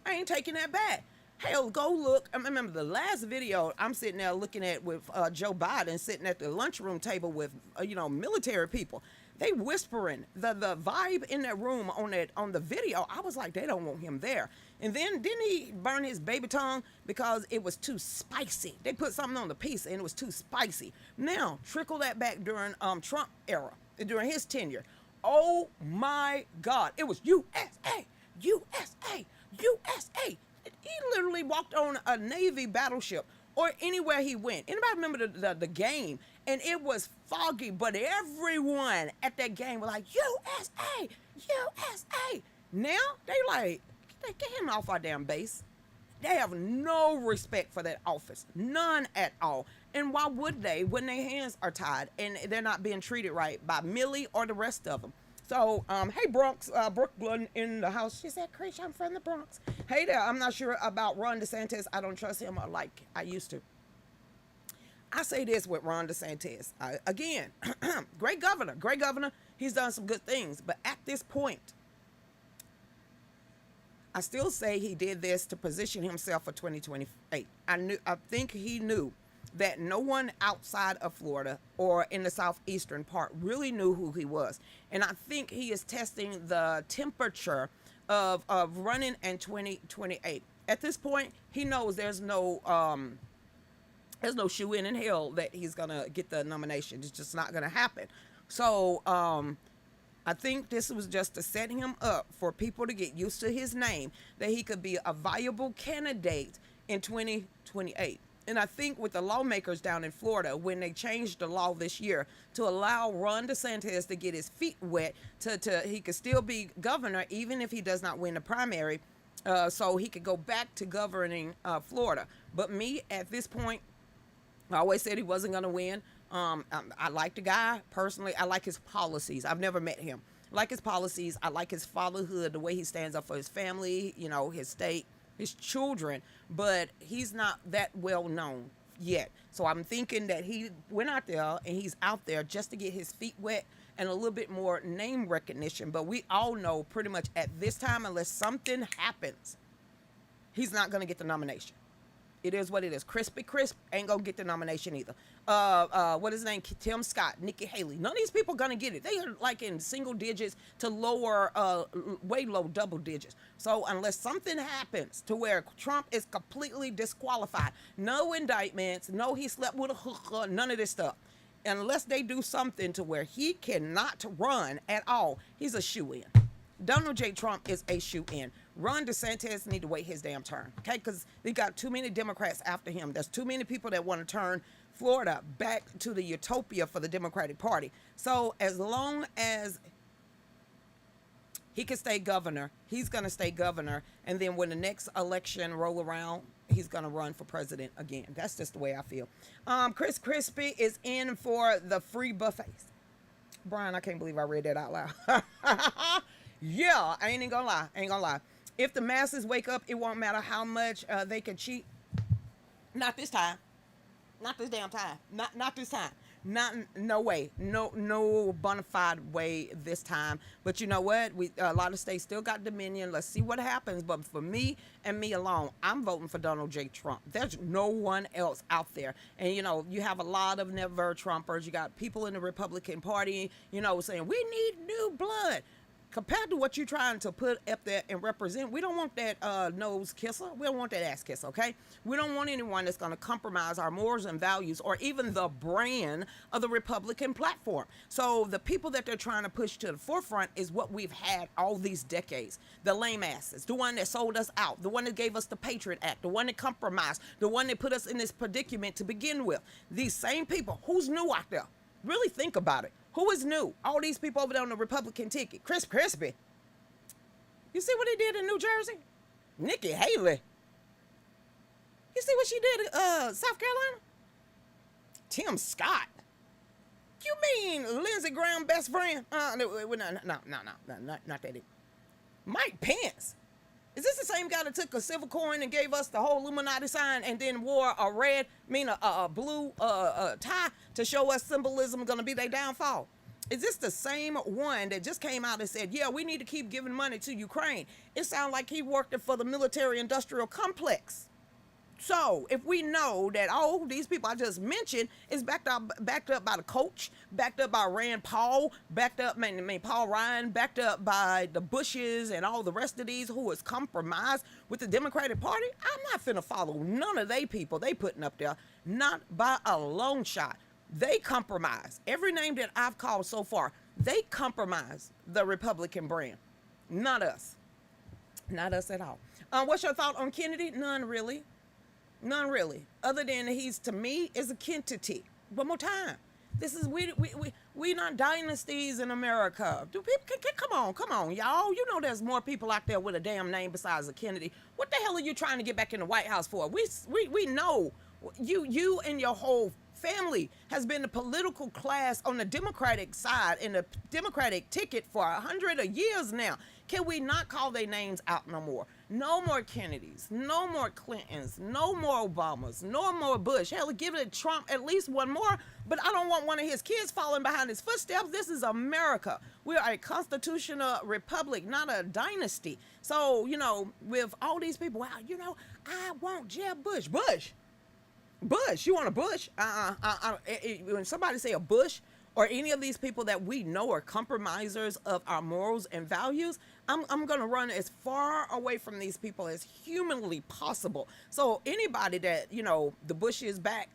S2: I ain't taking that back. Hell, go look. I remember the last video I'm sitting there looking at with Joe Biden sitting at the lunchroom table with, military people. They whispering the vibe in that room on the video. I was like, they don't want him there. And then didn't he burn his baby tongue because it was too spicy? They put something on the piece and it was too spicy. Now trickle that back during Trump era, during his tenure. Oh my God! It was USA, USA, USA. He literally walked on a Navy battleship or anywhere he went. Anybody remember the game? And it was foggy, but everyone at that game was like, USA, USA. Now they like, get him off our damn base. They have no respect for that office, none at all. And why would they when their hands are tied and they're not being treated right by Millie or the rest of them? So, hey, Bronx, Brooklyn in the house. She said, Krish, I'm from the Bronx. Hey there, I'm not sure about Ron DeSantis. I don't trust him like I used to. I say this with Ron DeSantis. Again, great governor. He's done some good things. But at this point, I still say he did this to position himself for 2028. I think he knew that no one outside of Florida or in the southeastern part really knew who he was. And I think he is testing the temperature of running in 2028. At this point, he knows there's no shoe in hell that he's gonna get the nomination. It's just not gonna happen. So I think this was just to set him up for people to get used to his name, that he could be a viable candidate in 2028. And I think with the lawmakers down in Florida, when they changed the law this year to allow Ron DeSantis to get his feet wet, he could still be governor even if he does not win the primary, so he could go back to governing Florida. But me, at this point, I always said he wasn't going to win. I like the guy personally. I like his policies. I've never met him. I like his policies. I like his fatherhood, the way he stands up for his family, his state, his children, but he's not that well known yet. So I'm thinking that he went out there and he's out there just to get his feet wet and a little bit more name recognition. But we all know pretty much at this time, unless something happens, he's not going to get the nomination. It is what it is. Crispy Crisp ain't gonna get the nomination either. What is his name? Tim Scott, Nikki Haley. None of these people gonna get it. They are like in single digits to lower, way low double digits. So unless something happens to where Trump is completely disqualified, no indictments, no he slept with a hooker, none of this stuff. Unless they do something to where he cannot run at all, he's a shoo-in. Donald J. Trump is a shoe-in. Ron DeSantis need to wait his damn turn, okay? Because they got too many Democrats after him. There's too many people that want to turn Florida back to the utopia for the Democratic Party. So as long as he can stay governor, he's going to stay governor. And then when the next election roll around, he's going to run for president again. That's just the way I feel. Chris Crispy is in for the free buffets. Brian, I can't believe I read that out loud. Yeah, I ain't gonna lie. If the masses wake up, it won't matter how much they can cheat. Not this time. Not this damn time. Not this time. No way. No bona fide way this time. But you know what? A lot of states still got dominion. Let's see what happens. But for me and me alone, I'm voting for Donald J. Trump. There's no one else out there. And you have a lot of never Trumpers. You got people in the Republican Party, saying we need new blood. Compared to what you're trying to put up there and represent, we don't want that nose kisser. We don't want that ass kisser, okay? We don't want anyone that's going to compromise our morals and values or even the brand of the Republican platform. So the people that they're trying to push to the forefront is what we've had all these decades. The lame asses, the one that sold us out, the one that gave us the Patriot Act, the one that compromised, the one that put us in this predicament to begin with. These same people, who's new out there? Really think about it. Who is new? All these people over there on the Republican ticket. Chris Crispy. You see what he did in New Jersey? Nikki Haley. You see what she did in South Carolina? Tim Scott. You mean Lindsey Graham best friend? No, not that. Mike Pence. Is this the same guy that took a silver coin and gave us the whole Illuminati sign and then wore a blue tie to show us symbolism going to be their downfall? Is this the same one that just came out and said, yeah, we need to keep giving money to Ukraine? It sounds like he worked for the military-industrial complex. So if we know that all these people I just mentioned is backed up by the coach, backed up by Rand Paul, Paul Ryan, backed up by the Bushes and all the rest of these who is compromised with the Democratic Party, I'm not finna follow none of they people they putting up there, not by a long shot. They compromise. Every name that I've called so far, they compromise the Republican brand. Not us. Not us at all. What's your thought on Kennedy? None really. None really. Other than he's, to me, is a entity. One more time. This is, we not dynasties in America. Do people, come on, y'all. You know there's more people out there with a damn name besides a Kennedy. What the hell are you trying to get back in the White House for? We know you and your whole family has been the political class on the Democratic side in the Democratic ticket for 100 years now. Can we not call their names out no more? No more Kennedys, no more Clintons, no more Obamas, no more Bush. Hell, give it to Trump at least one more, but I don't want one of his kids following behind his footsteps. This is America. We are a constitutional republic, not a dynasty. So, with all these people, wow, I want Jeb Bush. Bush, you want a Bush? When somebody say a Bush or any of these people that we know are compromisers of our morals and values, I'm going to run as far away from these people as humanly possible. So anybody that, the Bush is back,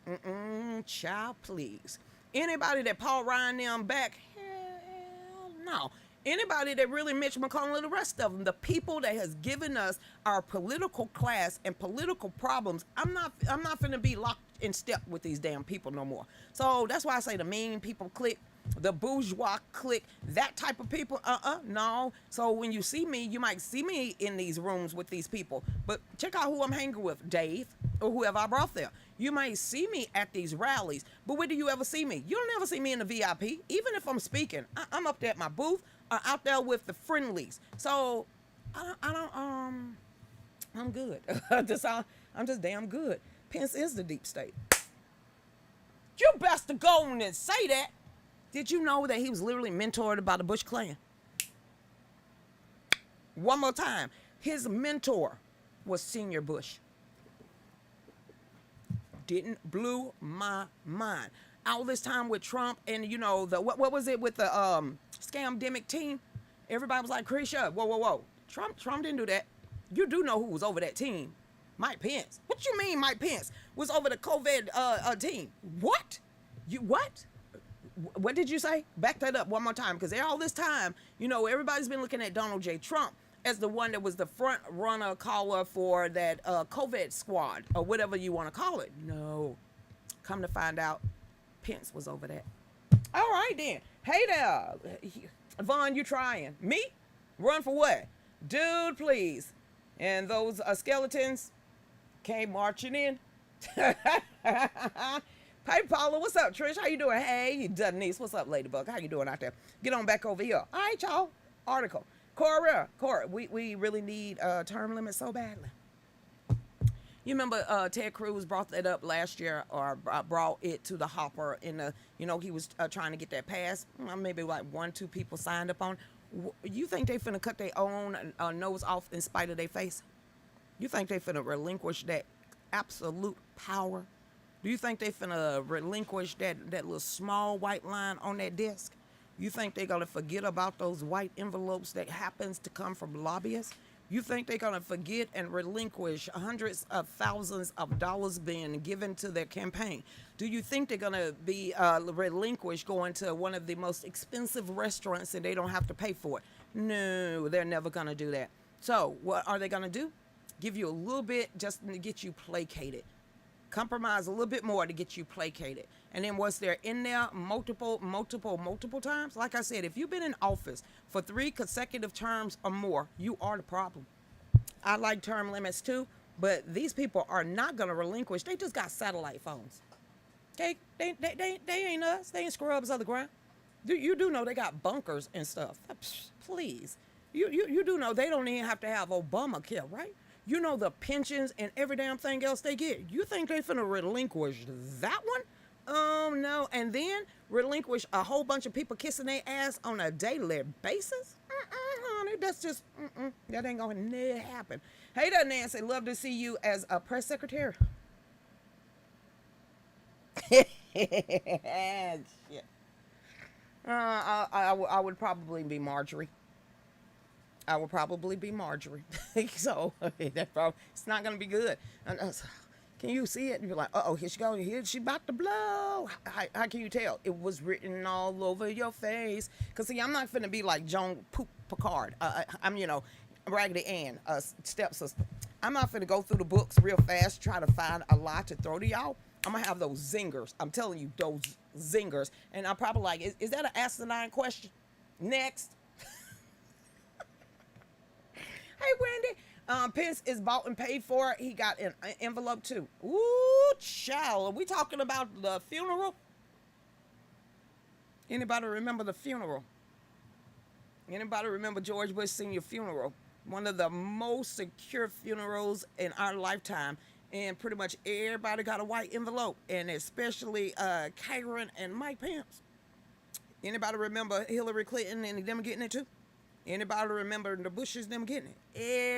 S2: child, please. Anybody that Paul Ryan them back, hell no. Anybody that really Mitch McConnell and the rest of them, the people that has given us our political class and political problems, I'm not finna be locked in step with these damn people no more. So that's why I say the mean people clique, the bourgeois clique, that type of people, no. So when you see me, you might see me in these rooms with these people, but check out who I'm hanging with, Dave, or whoever I brought there. You might see me at these rallies, but where do you ever see me? You don't ever see me in the VIP. Even if I'm speaking, I'm up there at my booth, out there with the friendlies. So I'm good. I'm just damn good. Pence is the deep state. You best to go on and say that. Did you know that he was literally mentored by the Bush clan? One more time. His mentor was Senior Bush. Didn't blew my mind. All this time with Trump and what was it with the scamdemic team? Everybody was like, Lucretia, whoa. Trump didn't do that. You do know who was over that team. Mike Pence. What you mean Mike Pence was over the COVID team? What? What did you say? Back that up one more time, because all this time, everybody's been looking at Donald J. Trump as the one that was the front runner caller for that COVID squad, or whatever you want to call it. No. Come to find out, Pence was over that. All right, then. Hey there. Vaughn, you trying. Me? Run for what? Dude, please. And those skeletons came marching in. Hey, Paula, what's up, Trish? How you doing? Hey, Denise, what's up, Ladybug? How you doing out there? Get on back over here. All right, y'all. Article. Corey, we really need term limits so badly. You remember Ted Cruz brought that up last year, or brought it to the hopper in the, he was trying to get that passed. Maybe like 1-2 people signed up on. You think they finna cut their own nose off in spite of their face? You think they finna relinquish that absolute power? Do you think they finna relinquish that little small white line on that desk? You think they're gonna forget about those white envelopes that happens to come from lobbyists? You think they're gonna forget and relinquish hundreds of thousands of dollars being given to their campaign? Do you think they're gonna be relinquished going to one of the most expensive restaurants and they don't have to pay for it? No, they're never gonna do that. So what are they gonna do? Give you a little bit just to get you placated. compromise a little bit more to get you placated. And then was there in there multiple times? Like I said, if you've been in office for 3 consecutive terms or more, you are the problem. I like term limits too, but these people are not going to relinquish. They just got satellite phones. Okay, they ain't us. They ain't scrubs of the ground. You do know they got bunkers and stuff. Please, you do know they don't even have to have Obamacare, right? You know the pensions and every damn thing else they get. You think they finna relinquish that one? Oh no, and then relinquish a whole bunch of people kissing their ass on a daily basis? Honey, that's just, that ain't gonna never happen. Hey there, Nancy, love to see you as a press secretary. Shit. I would probably be Marjorie. I would probably be Marjorie. So that probably, it's not gonna be good. Can you see it? And you're like, uh-oh, here she goes. Here she about to blow. How can you tell? It was written all over your face. Because, see, I'm not finna be like Joan Picard. I'm, Raggedy Ann, stepsister. I'm not finna go through the books real fast, try to find a lie to throw to y'all. I'm going to have those zingers. I'm telling you, those zingers. And I'm probably like, is that an asinine question? Next. Hey, Wendy. Pence is bought and paid for. He got an envelope too. Ooh, child. Are we talking about the funeral? Anybody remember the funeral? Anybody remember George Bush Sr. funeral? One of the most secure funerals in our lifetime. And pretty much everybody got a white envelope. And especially Karen and Mike Pence. Anybody remember Hillary Clinton and them getting it too? Anybody remember the Bushes them getting it?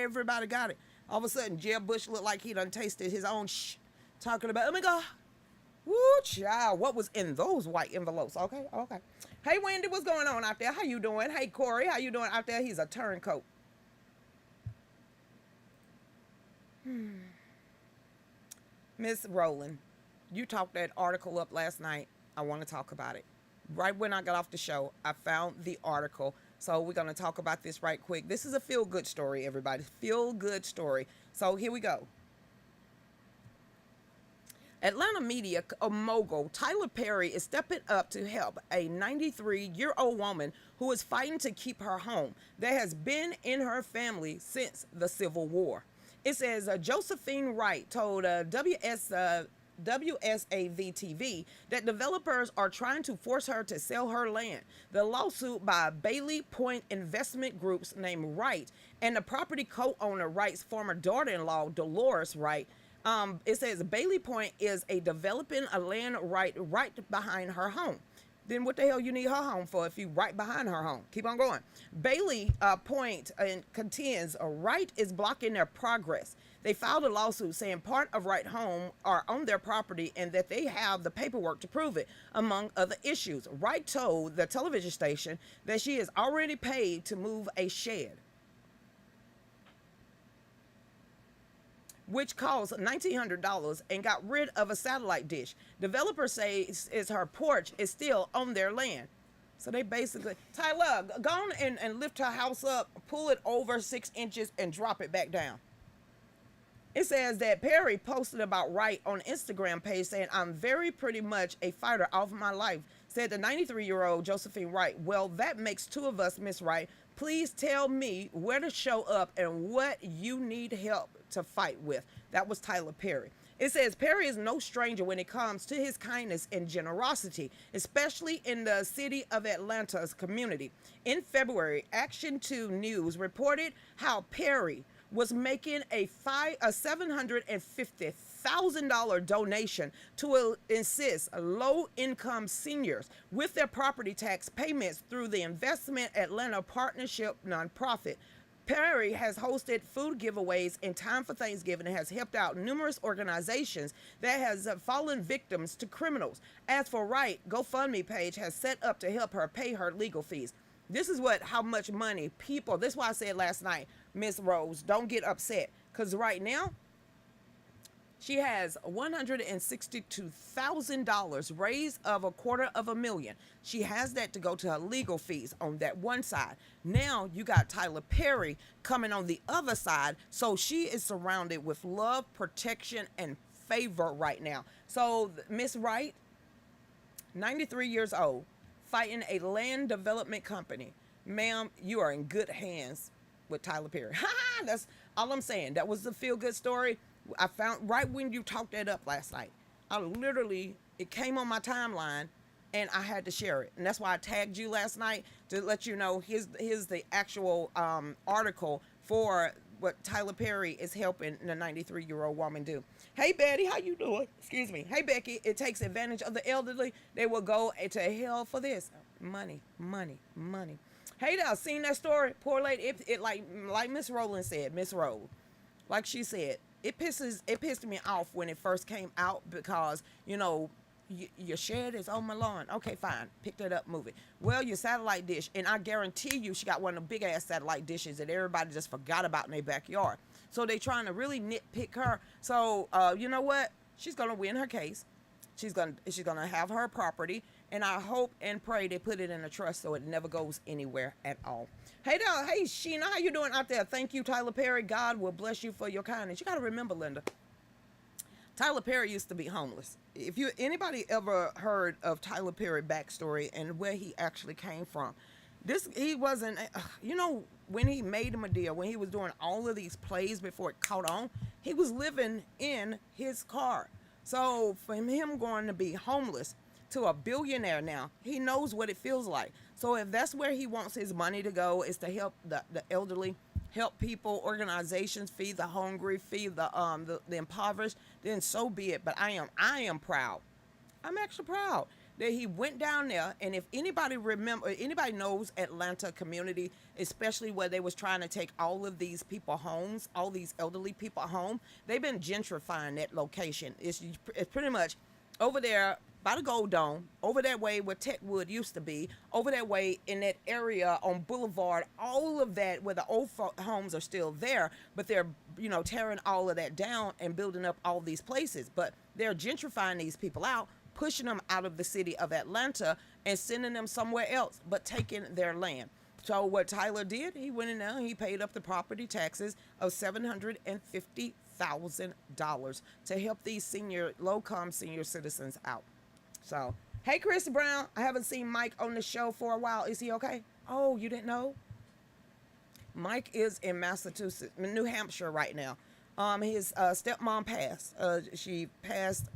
S2: Everybody got it. All of a sudden, Jeb Bush looked like he done tasted his own talking about, oh my God. Woo, child, what was in those white envelopes? Okay. Hey, Wendy, what's going on out there? How you doing? Hey, Corey, how you doing out there? He's a turncoat. Miss Rowland, you talked that article up last night. I want to talk about it. Right when I got off the show, I found the article. So we're going to talk about this right quick. This is a feel-good story, everybody. Feel-good story. So here we go. Atlanta media mogul Tyler Perry is stepping up to help a 93-year-old woman who is fighting to keep her home that has been in her family since the Civil War. It says Josephine Wright told WSAV-TV that developers are trying to force her to sell her land. The lawsuit by Bailey Point Investment Groups named Wright and the property co-owner Wright's former daughter-in-law Dolores Wright. It says Bailey Point is a developing a land right behind her home. Then what the hell you need her home for if you right behind her home? Keep on going. Bailey Point contends Wright is blocking their progress. They filed a lawsuit saying part of Wright home are on their property and that they have the paperwork to prove it, among other issues. Wright told the television station that she is already paid to move a shed, which cost $1,900 and got rid of a satellite dish. Developers say is her porch is still on their land. So they basically, Tyler, go on and lift her house up, pull it over 6 inches and drop it back down. It says that Perry posted about Wright on Instagram page saying, I'm very pretty much a fighter all of my life, said the 93-year-old Josephine Wright. Well, that makes 2 of us, Miss Wright. Please tell me where to show up and what you need help to fight with. That was Tyler Perry. It says Perry is no stranger when it comes to his kindness and generosity, especially in the city of Atlanta's community. In February, Action 2 News reported how Perry was making a $750,000 donation to assist low-income seniors with their property tax payments through the Investment Atlanta Partnership nonprofit. Perry has hosted food giveaways in time for Thanksgiving and has helped out numerous organizations that has fallen victims to criminals. As for Wright, GoFundMe page has set up to help her pay her legal fees. This is how much money people, this is why I said last night, Miss Rose, don't get upset. Because right now, she has $162,000 raised of $250,000. She has that to go to her legal fees on that one side. Now you got Tyler Perry coming on the other side. So she is surrounded with love, protection, and favor right now. So Miss Wright, 93 years old, fighting a land development company. Ma'am, you are in good hands with Tyler Perry. That's all I'm saying. That was the feel-good story. I found right when you talked that up last night. It came on my timeline, and I had to share it. And that's why I tagged you last night to let you know here's the actual article for what Tyler Perry is helping the 93-year-old woman do. Hey, Betty, how you doing? Excuse me. Hey, Becky, it takes advantage of the elderly. They will go to hell for this. Money, money, money. Hey, now, seen that story? Poor lady, it like Miss Rowland said, Miss Rowe, like she said, it pissed me off when it first came out because, you know, your shed is on my lawn. Okay, fine. Pick that up, move it. Well, your satellite dish, and I guarantee you she got one of the big ass satellite dishes that everybody just forgot about in their backyard. So they trying to really nitpick her. So you know what? She's gonna win her case. She's gonna have her property, and I hope and pray they put it in a trust so it never goes anywhere at all. Hey there, hey Sheena, how you doing out there? Thank you, Tyler Perry. God will bless you for your kindness. You gotta remember, Linda, Tyler Perry used to be homeless. If anybody ever heard of Tyler Perry backstory and where he actually came from, he wasn't, you know, when he made him a deal, when he was doing all of these plays before it caught on, he was living in his car. So from him going to be homeless to a billionaire now, he knows what it feels like. So if that's where he wants his money to go, is to help the elderly, help people, organizations, feed the hungry, feed the impoverished, then so be it. But I am proud. I'm actually proud that he went down there. And if anybody knows Atlanta community, especially where they was trying to take all of these people homes, all these elderly people home, they've been gentrifying that location. It's pretty much over there by the Gold Dome, over that way where Techwood used to be, over that way in that area on Boulevard, all of that where the old homes are still there, but they're, you know, tearing all of that down and building up all these places. But they're gentrifying these people out, pushing them out of the city of Atlanta and sending them somewhere else, but taking their land. So what Tyler did, he went in there and he paid up the property taxes of $750,000 to help these low-income senior citizens out. So, hey, Chris Brown, I haven't seen Mike on the show for a while. Is he okay? Oh, you didn't know? Mike is in Massachusetts, New Hampshire right now. His stepmom passed. She passed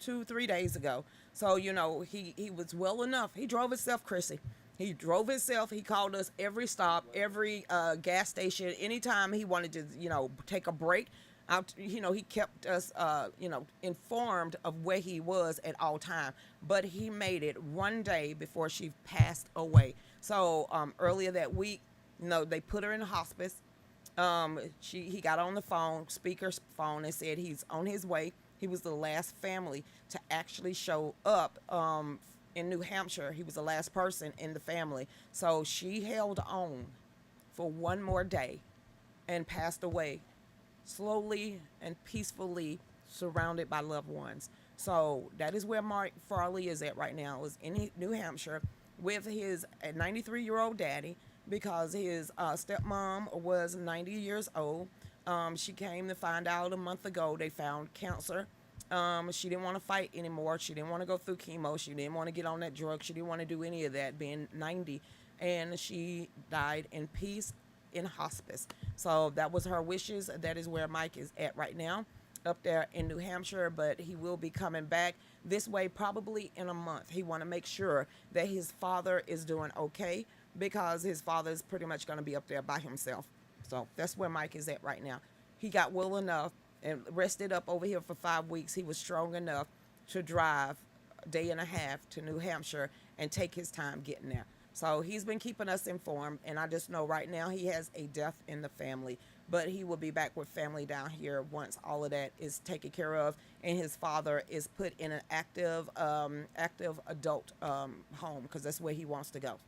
S2: 2-3 days ago. So, you know, he was well enough. He drove himself, Chrissy. He drove himself. He called us every stop, every gas station, anytime he wanted to, you know, take a break. You know, he kept us, you know, informed of where he was at all time. But he made it one day before she passed away. So earlier that week, you know, they put her in hospice. He got on the phone, speaker's phone, and said he's on his way. He was the last family to actually show up in New Hampshire. He was the last person in the family. So she held on for one more day and passed away, slowly and peacefully, surrounded by loved ones. So that is where Mark Farley is at right now, is in New Hampshire with his 93-year-old daddy, because his stepmom was 90 years old. She came to find out a month ago they found cancer. She didn't want to fight anymore. She didn't want to go through chemo. She didn't want to get on that drug. She didn't want to do any of that, being 90. And she died in peace in hospice. So that was her wishes. That is where Mike is at right now, up there in New Hampshire, but he will be coming back this way probably in a month. He want to make sure that his father is doing okay, because his father is pretty much going to be up there by himself. So that's where Mike is at right now. He got well enough and rested up over here for 5 weeks. He was strong enough to drive a day and a half to New Hampshire and take his time getting there. So he's been keeping us informed, and I just know right now he has a death in the family, but he will be back with family down here once all of that is taken care of, and his father is put in an active adult home, because that's where he wants to go.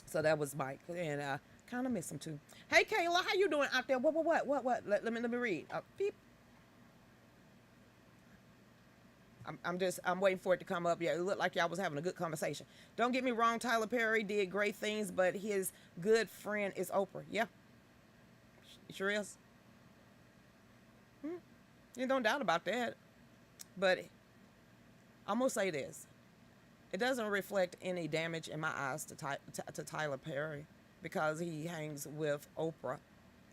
S2: So that was Mike, and kind of miss him too. Hey, Kayla, how you doing out there? What? Let me read. Beep. I'm waiting for it to come up. Yeah, it looked like y'all was having a good conversation. Don't get me wrong, Tyler Perry did great things, but his good friend is Oprah. Yeah, it sure is. You don't doubt about that. But I'm gonna say this: it doesn't reflect any damage in my eyes to Tyler Perry because he hangs with Oprah.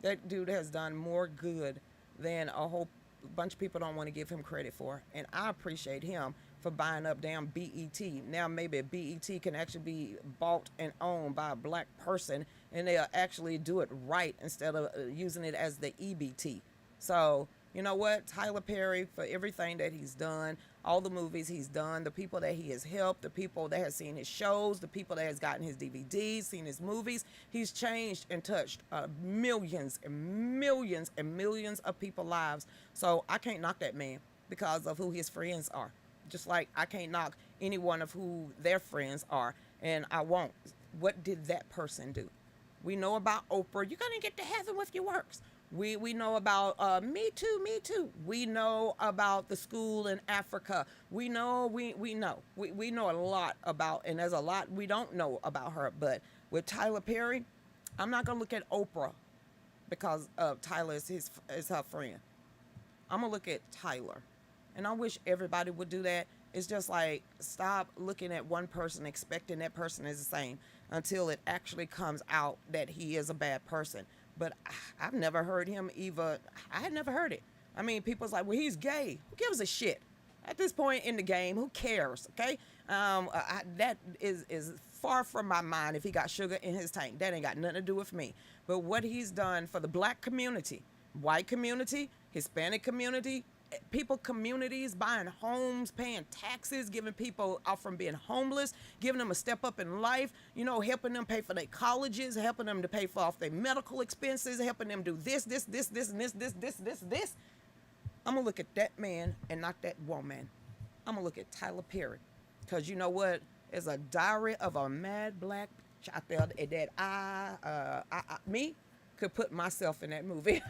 S2: That dude has done more good than a whole bunch of people don't want to give him credit for. And I appreciate him for buying up damn BET. Now maybe BET can actually be bought and owned by a black person and they'll actually do it right instead of using it as the EBT. So, you know what? Tyler Perry, for everything that he's done, all the movies he's done, the people that he has helped, the people that have seen his shows, the people that has gotten his DVDs, seen his movies, he's changed and touched millions and millions and millions of people's lives. So I can't knock that man because of who his friends are. Just like I can't knock any one of who their friends are, and I won't. What did that person do? We know about Oprah. You're going to get to heaven with your works. We know about Me Too, Me Too. We know about the school in Africa. We know we know a lot about, and there's a lot we don't know about her. But with Tyler Perry, I'm not gonna look at Oprah because Tyler is her friend. I'm gonna look at Tyler, and I wish everybody would do that. It's just like stop looking at one person expecting that person is the same until it actually comes out that he is a bad person. But I've never heard him either. I had never heard it. I mean, people's like, well, he's gay. Who gives a shit? At this point in the game, who cares, okay? That is far from my mind if he got sugar in his tank. That ain't got nothing to do with me. But what he's done for the black community, white community, Hispanic community, people, communities, buying homes, paying taxes, giving people out from being homeless, giving them a step up in life, you know, helping them pay for their colleges, helping them to pay for off their medical expenses, helping them do this, and this. I'm going to look at that man and not that woman. I'm going to look at Tyler Perry. Because you know what? There's a diary of a mad black bitch out there that I could put myself in that movie.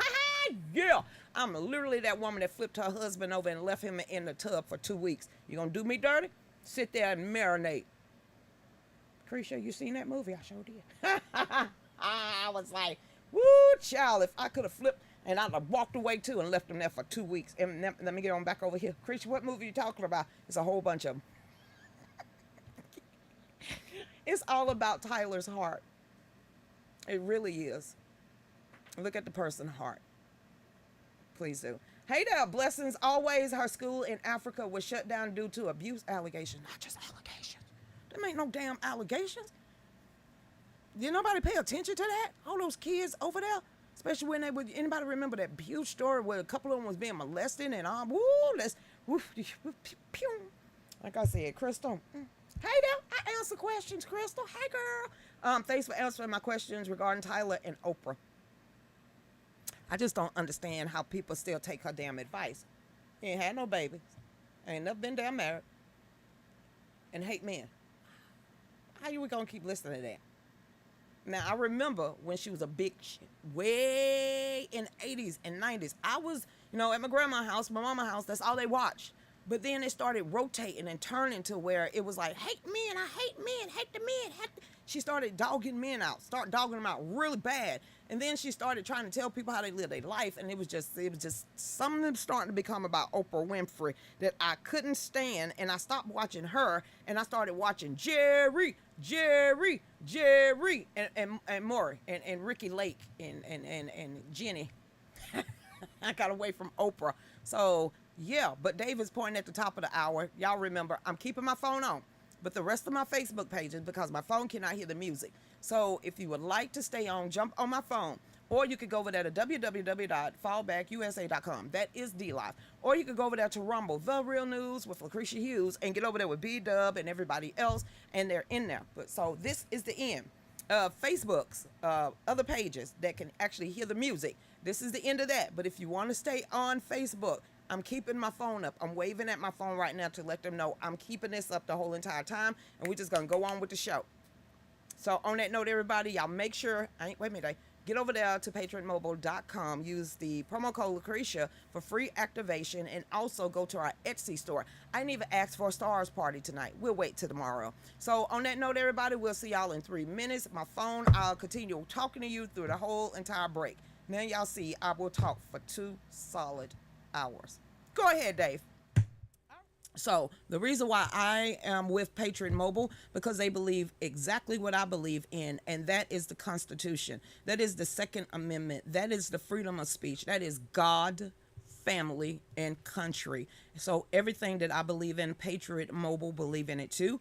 S2: Yeah, I'm literally that woman that flipped her husband over and left him in the tub for 2 weeks. You gonna do me dirty? Sit there and marinate. Lucretia, you seen that movie? I sure did. I was like, woo, child, if I could have flipped and I'd have walked away too and left him there for 2 weeks. And let me get on back over here. Lucretia, what movie are you talking about? It's a whole bunch of them. It's all about Tyler's heart. It really is. Look at the person's heart. Please do. Hey there, blessings. Always, her school in Africa was shut down due to abuse allegations. Not just allegations. There ain't no damn allegations. Did nobody pay attention to that? All those kids over there, especially when they would. Anybody remember that huge story where a couple of them was being molested and pew. Like I said, Crystal. Hey there, I answer questions, Crystal. Hey girl. Thanks for answering my questions regarding Tyler and Oprah. I just don't understand how people still take her damn advice. He ain't had no babies. Ain't never been damn married. And hate men. How you gonna keep listening to that? Now, I remember when she was a big shit, way in the 80s and 90s. I was, at my grandma's house, my mama's house, that's all they watched. But then it started rotating and turning to where it was like, hate men, I hate men, hate the men. She started dogging men out, dogging them out really bad. And then she started trying to tell people how they live their life. And it was just something starting to become about Oprah Winfrey that I couldn't stand. And I stopped watching her and I started watching Jerry, and Maury, and Ricky Lake, and Jenny. I got away from Oprah. So, yeah, but David's pointing at the top of the hour. Y'all remember, I'm keeping my phone on, but the rest of my Facebook pages, because my phone cannot hear the music. So if you would like to stay on, jump on my phone, or you could go over there to www.fallbackusa.com. That is DLive. Or you could go over there to Rumble, The Real News with Lucretia Hughes, and get over there with B-Dub and everybody else, and they're in there. But so this is the end. Facebook's other pages that can actually hear the music. This is the end of that. But if you want to stay on Facebook, I'm keeping my phone up. I'm waving at my phone right now to let them know I'm keeping this up the whole entire time, and we're just going to go on with the show. So on that note, everybody, y'all make sure, get over there to patriotmobile.com, use the promo code Lucretia for free activation, and also go to our Etsy store. I didn't even ask for a stars party tonight. We'll wait till tomorrow. So on that note, everybody, we'll see y'all in 3 minutes. My phone, I'll continue talking to you through the whole entire break. Now y'all see, I will talk for 2 solid hours. Go ahead, Dave. So the reason why I am with Patriot Mobile, because they believe exactly what I believe in, and that is the Constitution. That is the Second Amendment. That is the freedom of speech. That is God, family, and country. So everything that I believe in, Patriot Mobile believe in it too.